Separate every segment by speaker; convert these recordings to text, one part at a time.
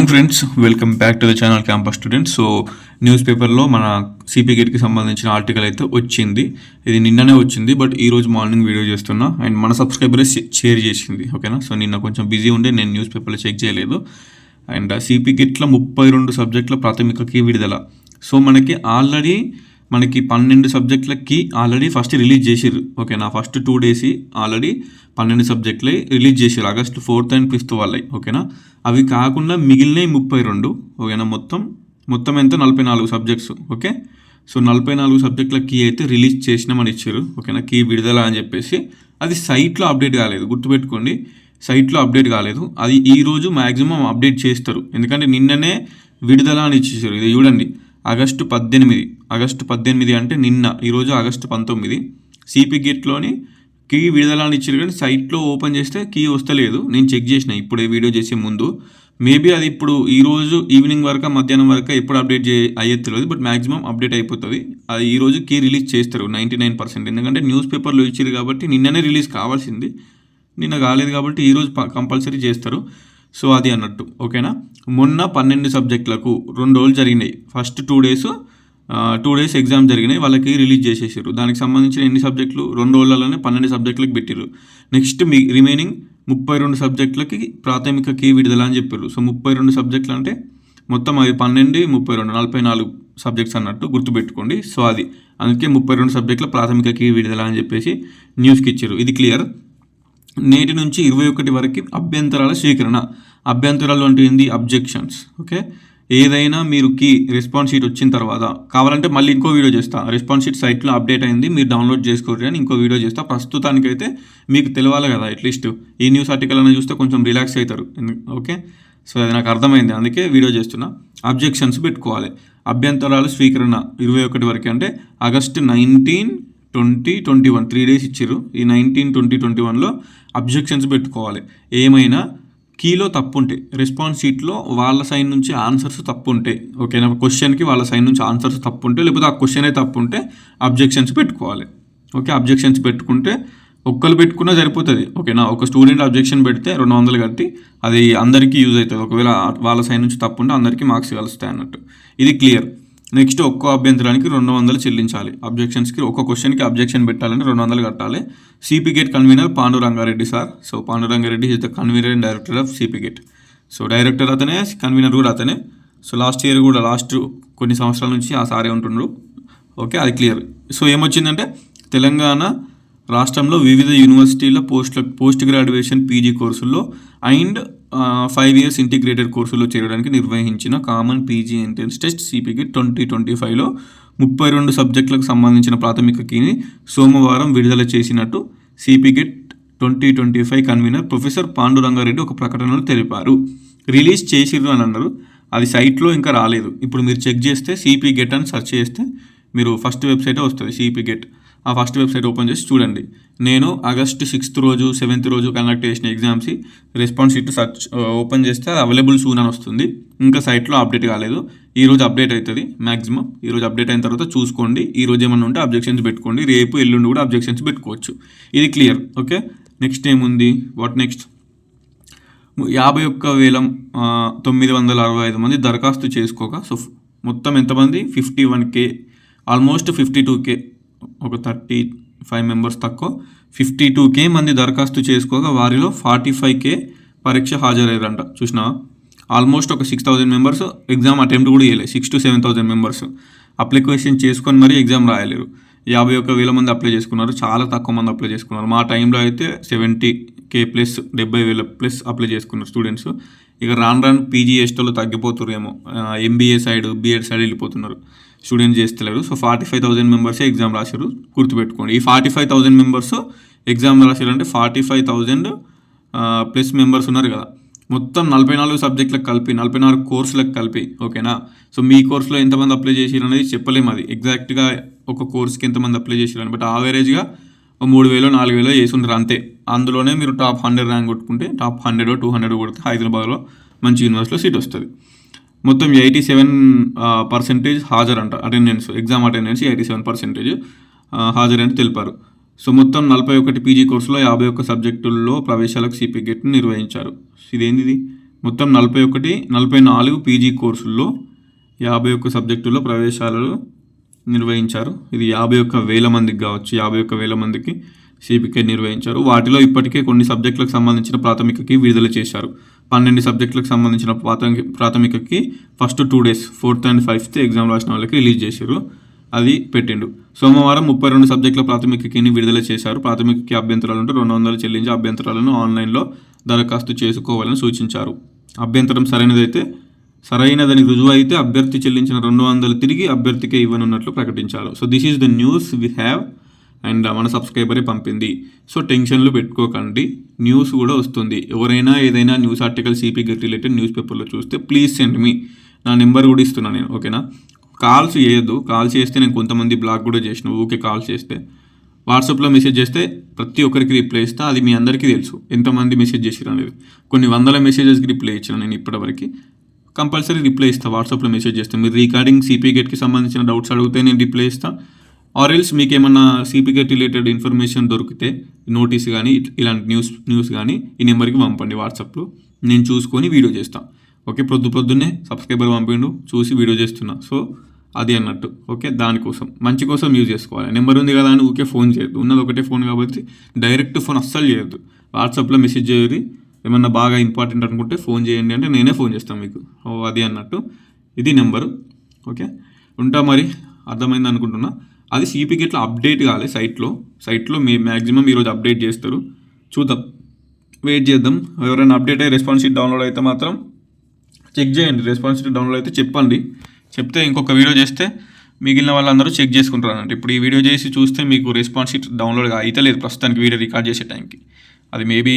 Speaker 1: Morning friends, welcome back to the channel campus students. So news పేపర్లో మన CP గేట్కి సంబంధించిన article అయితే వచ్చింది. ఇది నిన్ననే వచ్చింది, బట్ ఈరోజు మార్నింగ్ వీడియో చేస్తున్నా. అండ్ మన సబ్స్క్రైబరే షేర్ చేసింది, ఓకేనా. సో నిన్న కొంచెం బిజీ ఉండే నేను న్యూస్ పేపర్లో చెక్ చేయలేదు. అండ్ సిపి గేట్లో 32 సబ్జెక్టుల ప్రాథమిక కీ విడుదల. సో మనకి 12 సబ్జెక్టులకి ఆల్రెడీ ఫస్ట్ రిలీజ్ చేసిర్రు, ఓకేనా. ఫస్ట్ 2 days ఆల్రెడీ 12 సబ్జెక్టులు రిలీజ్ చేసారు, August 4th and 5th వాళ్ళవి, ఓకేనా. అవి కాకుండా మిగిలినవి 32, ఓకేనా. మొత్తం ఎంత 44 సబ్జెక్ట్స్, ఓకే. సో 44 సబ్జెక్టుల కీ అయితే రిలీజ్ చేసినామని ఇచ్చారు, ఓకేనా. కీ విడుదల అని చెప్పేసి అది సైట్లో అప్డేట్ కాలేదు, గుర్తుపెట్టుకోండి. సైట్లో అప్డేట్ కాలేదు, అది ఈరోజు మ్యాక్సిమం అప్డేట్ చేస్తారు. ఎందుకంటే నిన్ననే విడుదల అని ఇచ్చేసారు. ఇది చూడండి, ఆగస్టు 18 అంటే నిన్న. ఈరోజు ఆగస్టు 19. సిపి గేట్లోని కీ విడుదల అని ఇచ్చారు, కానీ సైట్లో ఓపెన్ చేస్తే కీ వస్తలేదు. నేను చెక్ చేసిన ఇప్పుడే వీడియో చేసే ముందు. మేబీ అది ఇప్పుడు ఈరోజు ఈవినింగ్ వరకు, మధ్యాహ్నం వరకు ఎప్పుడు అప్డేట్ అయ్యేది తెలియదు, బట్ మ్యాక్సిమం అప్డేట్ అయిపోతుంది. అది ఈరోజు కీ రిలీజ్ చేస్తారు 99%. ఎందుకంటే న్యూస్ పేపర్లో ఇచ్చారు కాబట్టి నిన్ననే రిలీజ్ కావాల్సింది, నిన్న కాలేదు కాబట్టి ఈరోజు కంపల్సరీ చేస్తారు. సో అది అన్నట్టు, ఓకేనా. మొన్న 12 సబ్జెక్టులకు 2 రోజులు జరిగినాయి. ఫస్ట్ 2 days ఎగ్జామ్ జరిగినాయి, వాళ్ళకి రిలీజ్ చేసేసారు. దానికి సంబంధించిన ఎన్ని సబ్జెక్టులు 2 రోజులలోనే 12 సబ్జెక్టులకు పెట్టారు. నెక్స్ట్ రిమైనింగ్ 32 సబ్జెక్టులకి ప్రాథమిక కీ విడుదల అని చెప్పారు. సో 32 సబ్జెక్టులు అంటే మొత్తం అవి 12, 32, 44 సబ్జెక్ట్స్ అన్నట్టు గుర్తుపెట్టుకోండి. సో అది అందుకే 32 సబ్జెక్టుల ప్రాథమిక కీ విడుదల అని చెప్పేసి న్యూస్కి ఇచ్చారు. ఇది క్లియర్. నేటి నుంచి 21 వరకు అభ్యంతరాల స్వీకరణ. అభ్యంతరాలు అంటే ఏంది? Objections, okay. ఏదైనా మీరు కీ రెస్పాన్స్ షీట్ వచ్చిన తర్వాత, కావాలంటే మళ్ళీ ఇంకో వీడియో చేస్తా. రెస్పాన్స్ షీట్ సైట్లో అప్డేట్ అయింది, మీరు డౌన్లోడ్ చేసుకోరు అని ఇంకో వీడియో చేస్తా. ప్రస్తుతానికైతే మీకు తెలియాలి కదా, అట్లీస్ట్ ఈ న్యూస్ ఆర్టికల్ అనేది చూస్తే కొంచెం రిలాక్స్ అవుతారు, ఓకే. సో అది నాకు అర్థమైంది, అందుకే వీడియో చేస్తున్నా. అబ్జెక్షన్స్ పెట్టుకోవాలి. అభ్యంతరాలు స్వీకరణ 21 వరకు అంటే ఆగస్టు 19, 20, 21 3 days ఇచ్చారు. ఈ 19, 20, 21లో అబ్జెక్షన్స్ పెట్టుకోవాలి. ఏమైనా కీలో తప్పు ఉంటే, రెస్పాన్స్ షీట్లో వాళ్ళ సైడ్ నుంచి ఆన్సర్స్ తప్పు ఉంటే, ఓకేనా. క్వశ్చన్కి వాళ్ళ సైడ్ నుంచి ఆన్సర్స్ తప్పు ఉంటే, లేకపోతే ఆ క్వశ్చనే తప్పు ఉంటే అబ్జెక్షన్స్ పెట్టుకోవాలి, ఓకే. అబ్జెక్షన్స్ పెట్టుకుంటే ఒక్కరు పెట్టుకున్నా సరిపోతుంది, ఓకేనా. ఒక స్టూడెంట్ అబ్జెక్షన్ పెడితే 200 కట్టి అది అందరికీ యూజ్ అవుతుంది. ఒకవేళ వాళ్ళ సైడ్ నుంచి తప్పు ఉంటే అందరికీ మార్క్స్ కలుస్తాయి అన్నట్టు. ఇది క్లియర్. నెక్స్ట్, ఒక్కో అభ్యంతరానికి 200 చెల్లించాలి. అబ్జెక్షన్స్కి ఒక్క క్వశ్చన్కి అబ్జెక్షన్ పెట్టాలంటే 200 కట్టాలి. CP gate convener Panduranga Reddy sir. So Panduranga Reddy is the convener and director of CP gate. So director అతనే, కన్వీనర్ కూడా అతనే. సో లాస్ట్ కొన్ని సంవత్సరాల నుంచి ఆ సారే ఉంటున్నారు, ఓకే. అది క్లియర్. సో ఏమొచ్చిందంటే, తెలంగాణ రాష్ట్రంలో వివిధ యూనివర్సిటీల పోస్ట్ గ్రాడ్యుయేషన్ పీజీ కోర్సుల్లో అండ్ 5 years ఇంటిగ్రేటెడ్ కోర్సుల్లో చేరడానికి నిర్వహించిన common PG entrance test CP GET 2025లో 32 సబ్జెక్టులకు సంబంధించిన ప్రాథమిక కీని సోమవారం విడుదల చేసినట్టు CP GET 2025 convener professor Pandurangareddy ఒక ప్రకటనలో తెలిపారు. రిలీజ్ చేసిర్రు అని అన్నారు, అది సైట్లో ఇంకా రాలేదు. ఇప్పుడు మీరు చెక్ చేస్తే సిపి గేట్ అని సెర్చ్ చేస్తే మీరు ఫస్ట్ వెబ్సైటే వస్తుంది, సిపి గేట్. ఆ ఫస్ట్ వెబ్సైట్ ఓపెన్ చేసి చూడండి. నేను ఆగస్టు 6th రోజు 7th రోజు కండక్ట్ చేసిన ఎగ్జామ్స్ రెస్పాన్స్ షీట్ ఓపెన్ చేస్తే అది అవైలబుల్ సూన్ అని వస్తుంది. ఇంకా సైట్లో అప్డేట్ కాలేదు. ఈరోజు అప్డేట్ అవుతుంది మ్యాక్సిమం. ఈరోజు అప్డేట్ అయిన తర్వాత చూసుకోండి. ఈరోజు ఏమన్నా ఉంటే అబ్జెక్షన్స్ పెట్టుకోండి, రేపు ఎల్లుండి కూడా అబ్జెక్షన్స్ పెట్టుకోవచ్చు. ఇది క్లియర్, ఓకే. నెక్స్ట్ ఏముంది? What next? 51,965 మంది దరఖాస్తు చేసుకోగా, సో మొత్తం ఎంతమంది? 51K, ఆల్మోస్ట్ 52K, ఒక 35 members తక్కువ. 52K మంది దరఖాస్తు చేసుకోగా వారిలో 45K పరీక్ష హాజరయ్యారంట. చూసినా, ఆల్మోస్ట్ ఒక 6,000 members ఎగ్జామ్ అటెంప్ట్ కూడా చేయలేదు. 6,000 to 7,000 members అప్లికేషన్ చేసుకొని మరీ ఎగ్జామ్ రాయలేరు. 51,000 మంది అప్లై చేసుకున్నారు, చాలా తక్కువ మంది అప్లై చేసుకున్నారు. మా టైంలో అయితే 70K ప్లస్ 70,000 ప్లస్ అప్లై చేసుకున్నారు స్టూడెంట్స్. ఇక రాను పీజీ చేసేటోళ్ళు తగ్గిపోతుర్రేమో, ఎంబీఏ సైడ్, బీఎడ్ సైడ్ వెళ్ళిపోతున్నారు, స్టూడెంట్స్ చేస్తలేరు. సో 45,000 members ఎగ్జామ్ రాశారు, గుర్తుపెట్టుకోండి. ఈ 45,000 members ఎగ్జామ్ రాశారు అంటే 45,000 ప్లస్ మెంబర్స్ ఉన్నారు కదా. మొత్తం 44 సబ్జెక్టులకు కలిపి, 44 కోర్సులకు కలిపి, ఓకేనా. సో మీ కోర్సులో ఎంతమంది అప్లై చేసారు అనేది చెప్పలేము, అది ఎగ్జాక్ట్గా ఒక కోర్స్కి ఎంతమంది అప్లై చేసారు అని. బట్ యావరేజ్గా 3,000 4,000 చేసి ఉంటారు అంతే. అందులోనే మీరు టాప్ 100 ర్యాంక్ కొట్టుకుంటే, టాప్ 100 200 కొడితే హైదరాబాద్లో మంచి యూనివర్సిటీలో సీట్ వస్తుంది. మొత్తం 87% హాజరంట, అటెండెన్స్, ఎగ్జామ్ అటెండెన్స్ 87% హాజరంటే తెలిపారు. సో మొత్తం 41 పీజీ కోర్సులో 51 సబ్జెక్టుల్లో ప్రవేశాలకు సిపి గేట్ను నిర్వహించారు. ఇదేంటిది? మొత్తం 44 పీజీ కోర్సుల్లో 51 సబ్జెక్టుల్లో ప్రవేశాలు నిర్వహించారు. ఇది 51,000 మందికి కావచ్చు, 51,000 మందికి సిపికే నిర్వహించారు. వాటిలో ఇప్పటికే కొన్ని సబ్జెక్టులకు సంబంధించిన ప్రాథమికకి విడుదల చేశారు. 12 సబ్జెక్టులకు సంబంధించిన ప్రాథమికకి first 2 days 4th and 5th exam రాసిన వాళ్ళకి రిలీజ్ చేశారు. అది పెట్టిండు. సోమవారం 32 సబ్జెక్టుల ప్రాథమికకి విడుదల చేశారు. ప్రాథమికకి అభ్యంతరాలు ఉంటే 200 చెల్లించి అభ్యంతరాలను ఆన్లైన్లో దరఖాస్తు చేసుకోవాలని సూచించారు. అభ్యంతరం సరైనదని రుజువు అయితే అభ్యర్థి చెల్లించిన 200 తిరిగి అభ్యర్థికే ఇవ్వనున్నట్లు ప్రకటించారు. So this is the news we have and మన సబ్స్క్రైబరే పంపింది. సో టెన్షన్లు పెట్టుకోకండి, న్యూస్ కూడా వస్తుంది. ఎవరైనా ఏదైనా news article CP get related news పేపర్లో చూస్తే ప్లీజ్ సెండ్ మీ, నా నెంబర్ కూడా ఇస్తున్నాను నేను, ఓకేనా. కాల్స్ చేయొద్దు. కాల్స్ చేస్తే నేను కొంతమంది బ్లాక్ కూడా చేసిన, ఊకే కాల్స్ చేస్తే. వాట్సాప్లో మెసేజ్ చేస్తే ప్రతి ఒక్కరికి రిప్లై ఇస్తా. అది మీ అందరికీ తెలుసు ఎంతమంది మెసేజ్ చేసిరు అనేది. కొన్ని వందల మెసేజెస్కి రిప్లై ఇచ్చాను నేను ఇప్పటివరకు. కంపల్సరీ రిప్లై ఇస్తాను వాట్సాప్లో మెసేజ్ చేస్తాను. మీరు రికార్డింగ్ సిపి గెట్కి సంబంధించిన డౌట్స్ అడిగితే నేను రిప్లై ఇస్తాను. ఆర్ ఎల్స్ మీకు ఏమన్నా సిపి గెట్ రిలేటెడ్ ఇన్ఫర్మేషన్ దొరికితే నోటీస్ కానీ ఇలాంటి న్యూస్ కానీ ఈ నెంబర్కి పంపండి వాట్సాప్లో, నేను చూసుకొని వీడియో చేస్తాను. ఓకే, పొద్దున్నే సబ్స్క్రైబర్ పంపిండు, చూసి వీడియో చేస్తున్నా. సో అది అన్నట్టు, ఓకే. దానికోసం మంచి కోసం యూజ్ చేసుకోవాలి. నెంబర్ ఉంది కదా అని ఊకే ఫోన్ చేయొద్దు. ఉన్నది ఒకటే ఫోన్ కాబట్టి డైరెక్ట్ ఫోన్ అస్సలు చేయొద్దు. వాట్సాప్లో మెసేజ్ చేయరు. ఏమన్నా బాగా ఇంపార్టెంట్ అనుకుంటే ఫోన్ చేయండి అంటే నేనే ఫోన్ చేస్తాను మీకు. అది అన్నట్టు, ఇది నెంబరు, ఓకే. ఉంటా మరి, అర్థమైంది అనుకుంటున్నా. అది సిపి గెట్లో అప్డేట్ కాలే సైట్లో మీ మ్యాక్సిమం ఈరోజు అప్డేట్ చేస్తారు. చూద్దాం, వెయిట్ చేద్దాం. ఎవరైనా అప్డేట్ అయ్యి రెస్పాన్స్ షీట్ డౌన్లోడ్ అయితే మాత్రం చెక్ చేయండి. రెస్పాన్స్ షీట్ డౌన్లోడ్ అయితే చెప్పండి. చెప్తే ఇంకొక వీడియో చేస్తే మిగిలిన వాళ్ళందరూ చెక్ చేసుకుంటారు అన్నట్టు. ఇప్పుడు ఈ వీడియో చేసి చూస్తే మీకు రెస్పాన్స్ షీట్ డౌన్లోడ్ అయితే లేదు ప్రస్తుతానికి వీడియో రికార్డ్ చేసే టైంకి. అది మేబీ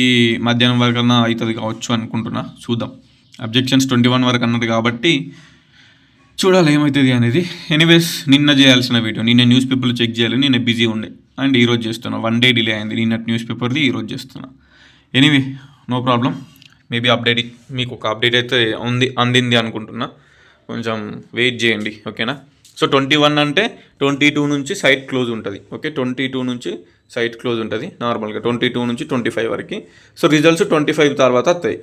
Speaker 1: మధ్యాహ్నం వరకన్నా అవుతుంది కావచ్చు అనుకుంటున్నా. చూద్దాం. అబ్జెక్షన్స్ 21 వరకు అన్నది కాబట్టి చూడాలి ఏమవుతుంది అనేది. ఎనీవేస్, నిన్న చేయాల్సిన వీడియో, నిన్న న్యూస్ పేపర్లో చెక్ చేయాలని నేను బిజీ ఉండే అండ్ ఈరోజు చేస్తున్నా. 1 day డిలే అయింది. నిన్న న్యూస్ పేపర్ది ఈరోజు చేస్తున్నా. Anyway, no problem. Maybe update మీకు ఒక అప్డేట్ అయితే అందింది అనుకుంటున్నా. కొంచెం వెయిట్ చేయండి, ఓకేనా. సో 21 అంటే 22 నుంచి సైట్ క్లోజ్ ఉంటుంది, ఓకే. 22 నుంచి సైట్ క్లోజ్ ఉంటుంది నార్మల్గా, 22 నుంచి 25 వరకు. సో రిజల్ట్స్ 25 తర్వాత వస్తాయి,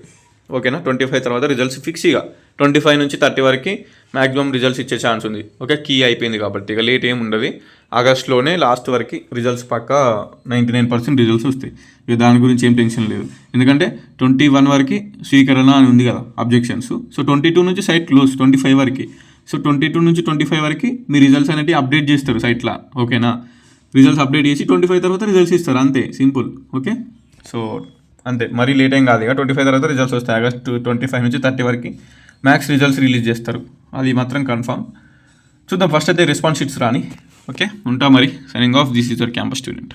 Speaker 1: ఓకేనా. 25 తర్వాత రిజల్ట్స్ ఫిక్స్గా 25 నుంచి 30 వరకు మ్యాక్సిమం రిజల్ట్స్ ఇచ్చే ఛాన్స్ ఉంది, ఓకే. కీ అయిపోయింది కాబట్టి ఇక లేట్ ఏమి ఉండదు. ఆగస్ట్లోనే లాస్ట్ వరకు రిజల్ట్స్ పక్కా 99% రిజల్ట్స్ వస్తాయి. ఇక దాని గురించి ఏం టెన్షన్ లేదు. ఎందుకంటే 21 వరకు స్వీకరణ అని ఉంది కదా అబ్జెక్షన్స్. సో 22 నుంచి సైట్ క్లోజ్ 25 వరకు. సో 22 నుంచి 25 వరకు మీ రిజల్ట్స్ అనేవి అప్డేట్ చేస్తారు సైట్లో, ఓకేనా. రిజల్ట్స్ అప్డేట్ చేసి 25 తర్వాత రిజల్ట్స్ ఇస్తారు, అంతే, సింపుల్, ఓకే. సో అంతే, మరీ లేట్ ఏం కాదు. ఇక 25 తర్వాత రిజల్ట్స్ వస్తాయి. ఆగస్ట్ 25 నుంచి 30 వరకు మ్యాథ్స్ రిజల్ట్స్ రిలీజ్ చేస్తారు, అది మాత్రం కన్ఫామ్. చూద్దాం, ఫస్ట్ అయితే రెస్పాన్స్ షీట్స్ రాని, ఓకే. ఉంటా మరి. Signing off, this is your campus student.